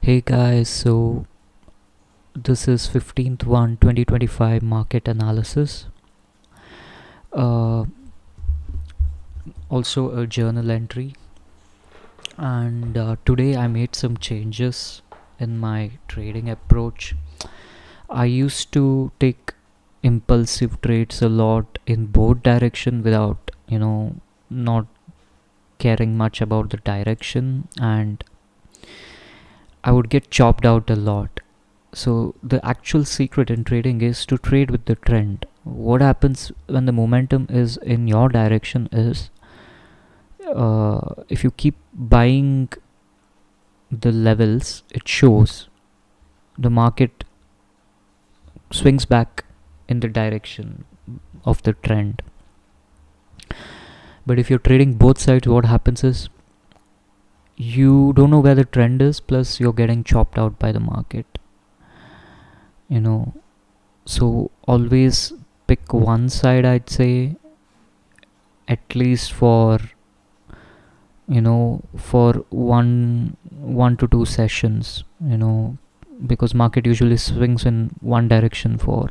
Hey guys, so this is 15th 1 2025 market analysis. Uh, Also a journal entry, and today I made some changes in my trading approach. I used to take impulsive trades a lot in both direction without, not caring much about the direction, and I would get chopped out a lot. So the actual secret in trading is to trade with the trend. What happens when the momentum is in your direction is, if you keep buying the levels it shows, the market swings back in the direction of the trend. But if you're trading both sides, what happens is you don't know where the trend is, plus you're getting chopped out by the market. So always pick one side, I'd say, at least for one to two sessions, because market usually swings in one direction for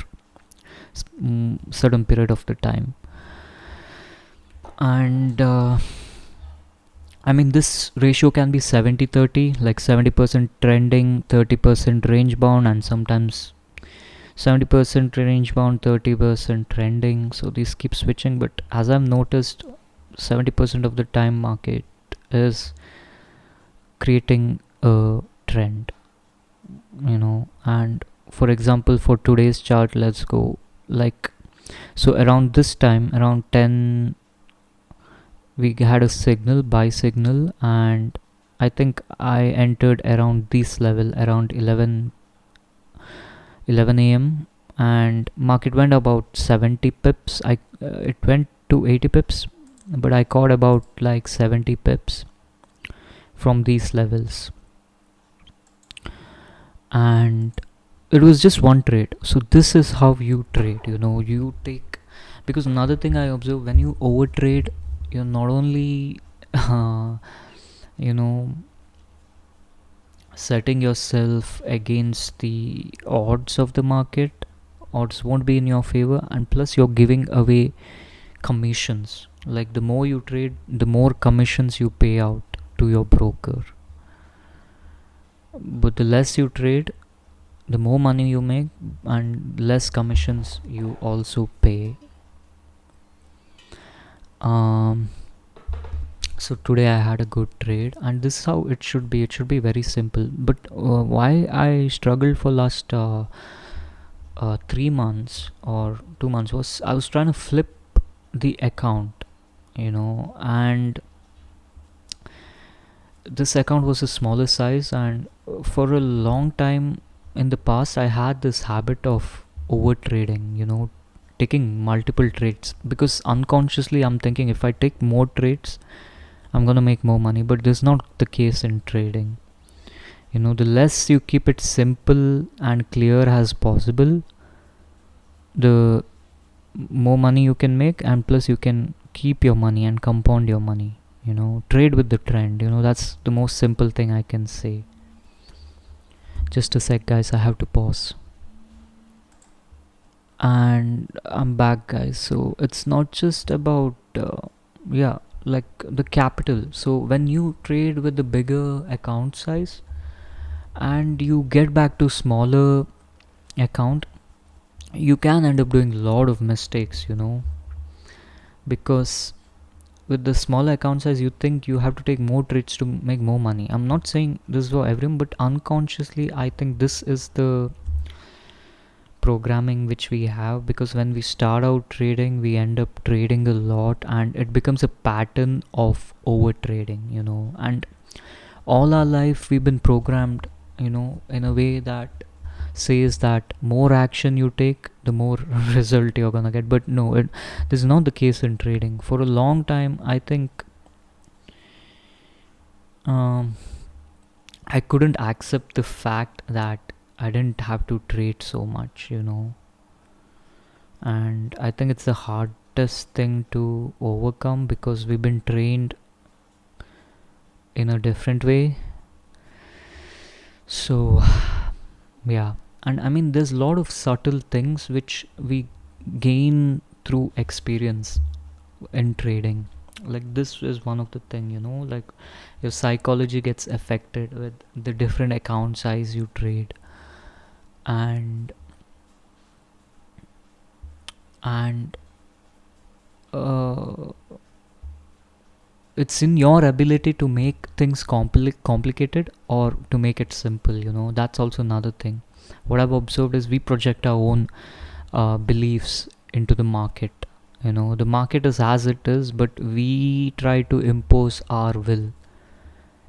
certain period of the time. And I mean, this ratio can be 70-30, like 70% trending, 30% range bound, and sometimes 70% range bound, 30% trending. So these keep switching, but as I've noticed, 70% of the time market is creating a trend. And for example, for today's chart, let's go like, so around this time, around 10, we had a signal, buy signal, and I think I entered around this level around 11 a.m. and market went about 70 pips. It went to 80 pips, but I caught about like 70 pips from these levels, and it was just one trade. So this is how you trade. You take, because another thing I observe, when you overtrade, you're not only you know setting yourself against the odds of the market. Odds won't be in your favor, and plus you're giving away commissions. Like, the more you trade, the more commissions you pay out to your broker, but the less you trade, the more money you make and less commissions you also pay. So today I had a good trade, and this is how it should be. It should be very simple. But why I struggled for last 3 months or 2 months was I was trying to flip the account, and this account was a smaller size, and for a long time in the past I had this habit of over trading, taking multiple trades, because unconsciously I'm thinking, if I take more trades I'm gonna make more money. But this is not the case in trading. The less you keep it simple and clear as possible, the more money you can make, and plus you can keep your money and compound your money. Trade with the trend. That's the most simple thing I can say. Just a sec, guys, I have to pause. And I'm back, guys. So it's not just about like the capital. So when you trade with the bigger account size and you get back to smaller account, you can end up doing a lot of mistakes, because with the smaller account size you think you have to take more trades to make more money. I'm not saying this is for everyone, but unconsciously I think this is the programming which we have, because when we start out trading we end up trading a lot and it becomes a pattern of over trading, and all our life we've been programmed, in a way that says that more action you take, the more result you're gonna get. But no, this is not the case in trading. For a long time I think I couldn't accept the fact that I didn't have to trade so much, and I think it's the hardest thing to overcome, because we've been trained in a different way. So So yeah, and I mean there's a lot of subtle things which we gain through experience in trading. Like this is one of the thing, like your psychology gets affected with the different account size you trade. And and uh, it's in your ability to make things complicated or to make it simple. That's also another thing. What I've observed is we project our own beliefs into the market. The market is as it is, but we try to impose our will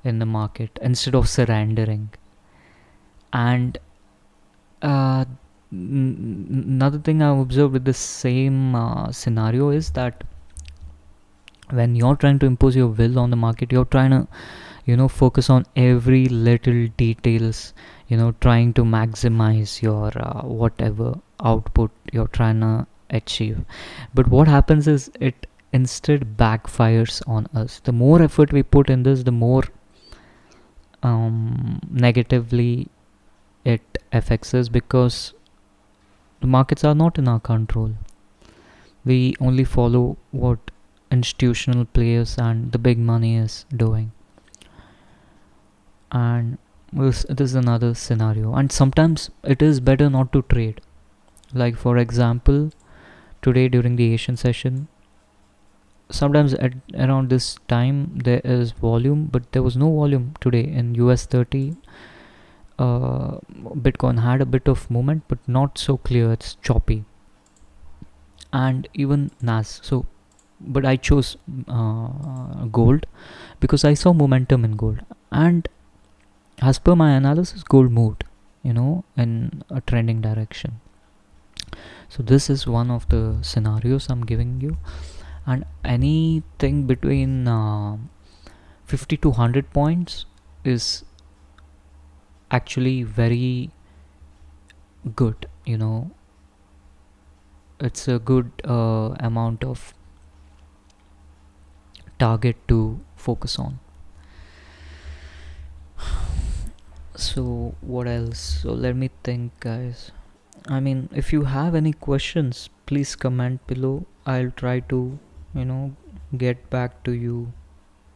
in the market instead of surrendering. And another thing I've observed with the same scenario is that when you're trying to impose your will on the market, you're trying to focus on every little details, trying to maximize your whatever output you're trying to achieve. But what happens is it instead backfires on us. The more effort we put in this, the more negatively it affects us, because the markets are not in our control. We only follow what institutional players and the big money is doing. And this is another scenario, and sometimes it is better not to trade. Like for example, today during the Asian session, sometimes at around this time there is volume, but there was no volume today in US 30. Bitcoin had a bit of movement, but not so clear, it's choppy. And even NAS. So but I chose gold because I saw momentum in gold, and as per my analysis, gold moved, in a trending direction. So this is one of the scenarios I'm giving you. And anything between 50 to 100 points is actually very good. It's a good amount of target to focus on. So what else? So let me think, guys. I mean, if you have any questions, please comment below. I'll try to get back to you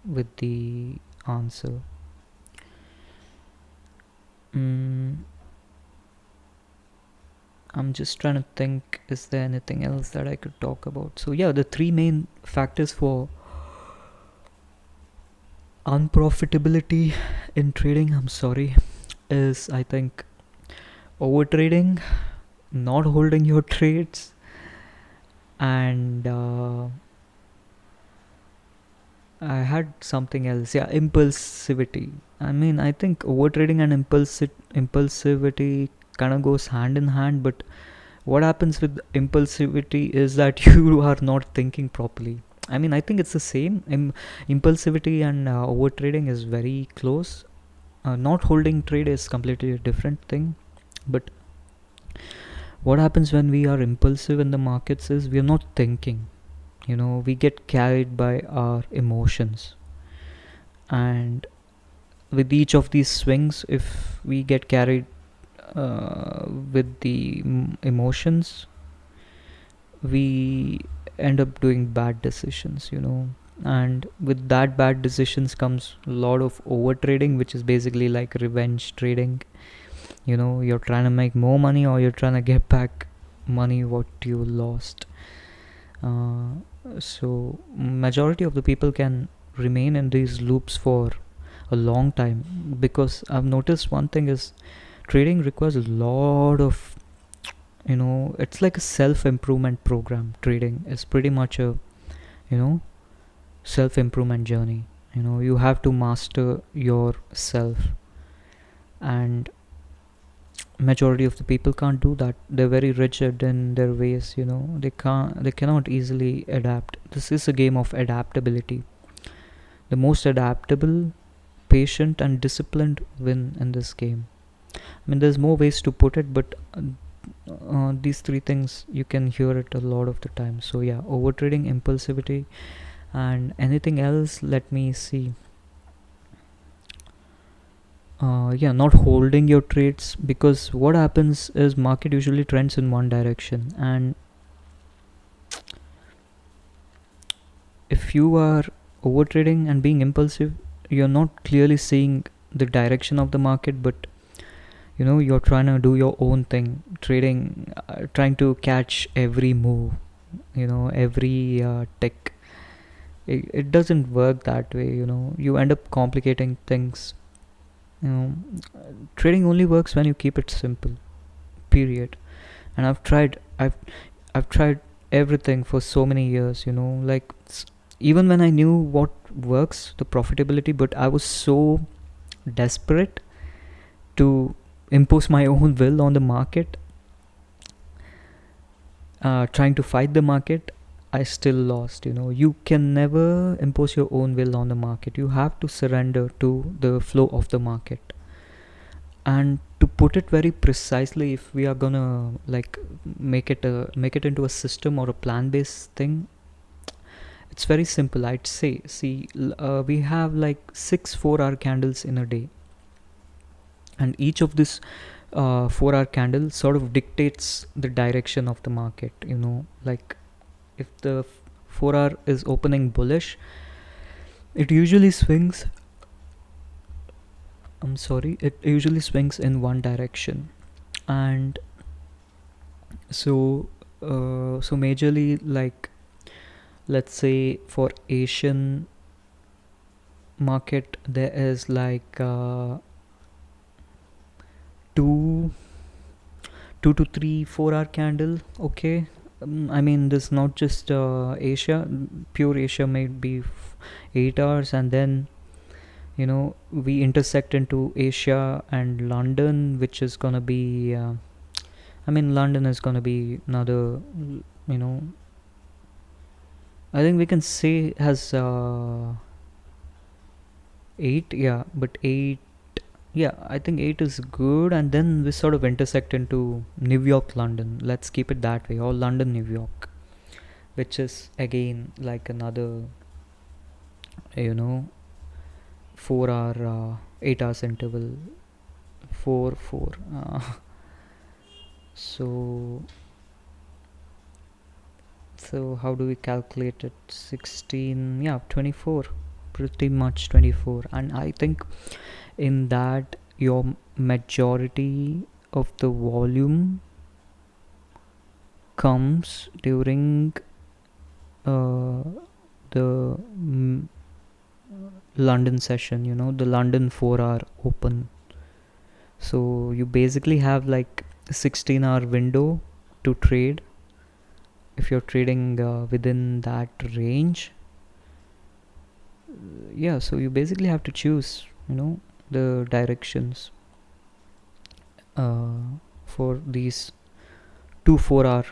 with the answer. I'm just trying to think, is there anything else that I could talk about? So yeah, the three main factors for unprofitability in trading, is I think over trading, not holding your trades, and I had something else. Yeah, impulsivity. I mean, I think overtrading and impulsivity kind of goes hand in hand, but what happens with impulsivity is that you are not thinking properly. I mean, I think it's the same. Impulsivity and overtrading is very close. Not holding trade is completely a different thing. But what happens when we are impulsive in the markets is we are not thinking. We get carried by our emotions. And with each of these swings, if we get carried with the emotions, we end up doing bad decisions. And with that bad decisions comes a lot of over trading, which is basically like revenge trading. You're trying to make more money, or you're trying to get back money what you lost. So majority of the people can remain in these loops for a long time, because I've noticed one thing is trading requires a lot of, it's like a self-improvement program. Trading is pretty much a self-improvement journey. You have to master yourself, and majority of the people can't do that. They're very rigid in their ways. They cannot easily adapt. This is a game of adaptability. The most adaptable, patient and disciplined win in this game. I mean, there's more ways to put it, but these three things you can hear it a lot of the time. So yeah, overtrading, impulsivity, and anything else, let me see. Yeah, not holding your trades, because what happens is market usually trends in one direction, and if you are over trading and being impulsive, you're not clearly seeing the direction of the market, but you're trying to do your own thing, trading, trying to catch every move, every tick. It doesn't work that way. You end up complicating things. you know Trading only works when you keep it simple, period. And I've tried everything for so many years, like, even when I knew what works, the profitability, but I was so desperate to impose my own will on the market, trying to fight the market. I still lost. You can never impose your own will on the market. You have to surrender to the flow of the market. And to put it very precisely, if we are gonna like make it into a system or a plan based thing, it's very simple. I'd say, see, we have like 6 4-hour candles in a day, and each of this 4-hour candle sort of dictates the direction of the market. Like, if the 4-hour is opening bullish, it usually swings it usually swings in one direction. And so majorly, like, let's say for Asian market, there is like two to three 4-hour candle. Okay, I mean, this not just Asia. Pure Asia may be 8 hours, and then we intersect into Asia and London, which is gonna be I mean, London is gonna be another, you know I think we can say has 8. Yeah, but 8, yeah, I think 8 is good. And then we sort of intersect into New York, London, let's keep it that way, or London, New York, which is again like another, you know 4 hour 8 hours interval, 4 4 so how do we calculate it? 16, yeah, 24, pretty much 24. And I think in that, your majority of the volume comes during uh, the London session, the London 4-hour open. So you basically have like a 16-hour window to trade if you're trading within that range. Yeah, so you basically have to choose, the directions for these 2 4-hour,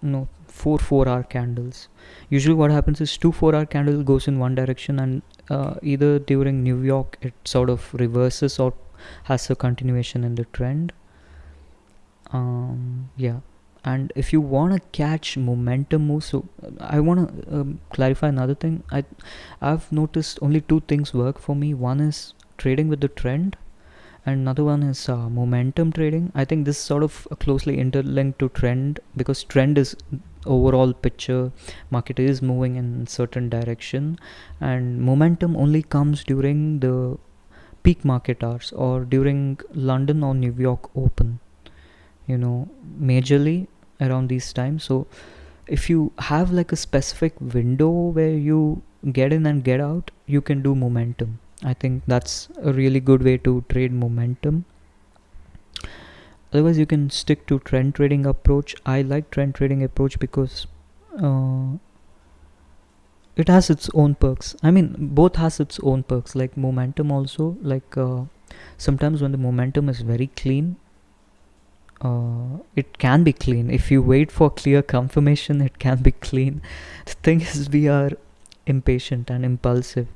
no, 4 4-hour candles. Usually what happens is 2 4-hour candle goes in one direction, and either during New York it sort of reverses or has a continuation in the trend. Yeah. And if you want to catch momentum moves, so I want to clarify another thing. I've noticed only two things work for me. One is trading with the trend, and another one is momentum trading. I think this is sort of closely interlinked to trend, because trend is overall picture, market is moving in certain direction, and momentum only comes during the peak market hours or during London or New York open, majorly around these times. So if you have like a specific window where you get in and get out, you can do momentum. I think that's a really good way to trade momentum. Otherwise, you can stick to trend trading approach. I like trend trading approach because it has its own perks. I mean, both has its own perks. Like momentum also, like sometimes when the momentum is very clean, it can be clean. If you wait for clear confirmation, it can be clean. The thing is, we are impatient and impulsive.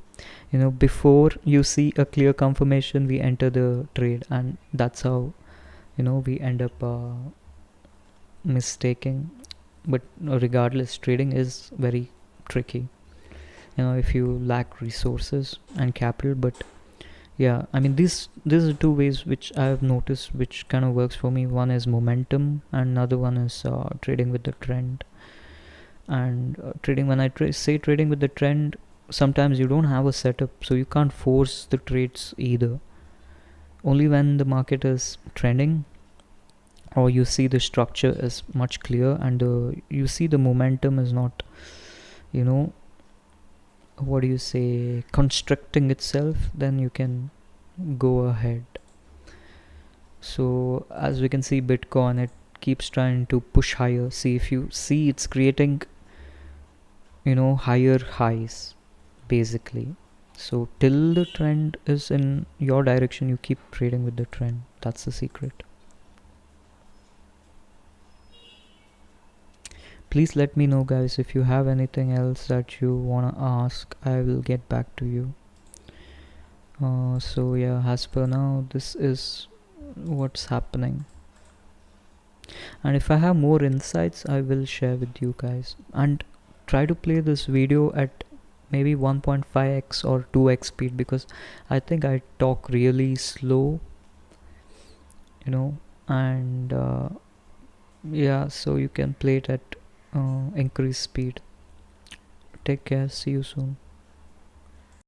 Before you see a clear confirmation, we enter the trade, and that's how we end up mistaking. But regardless, trading is very tricky, if you lack resources and capital. But Yeah, I mean these are two ways which I have noticed which kind of works for me. One is momentum, and another one is trading with the trend. And trading, when I say trading with the trend, sometimes you don't have a setup, so you can't force the trades either. Only when the market is trending, or you see the structure is much clear, and you see the momentum is not, you know, what do you say, constructing itself, then you can go ahead. So as we can see, Bitcoin, it keeps trying to push higher. See, if you see, it's creating, higher highs basically. So till the trend is in your direction, you keep trading with the trend. That's the secret. Please let me know, guys, if you have anything else that you want to ask. I will get back to you. So yeah, as per now, this is what's happening. And if I have more insights, I will share with you guys. And try to play this video at maybe 1.5x or 2x speed, because I think I talk really slow, and yeah, so you can play it at increased speed. Take care, see you soon.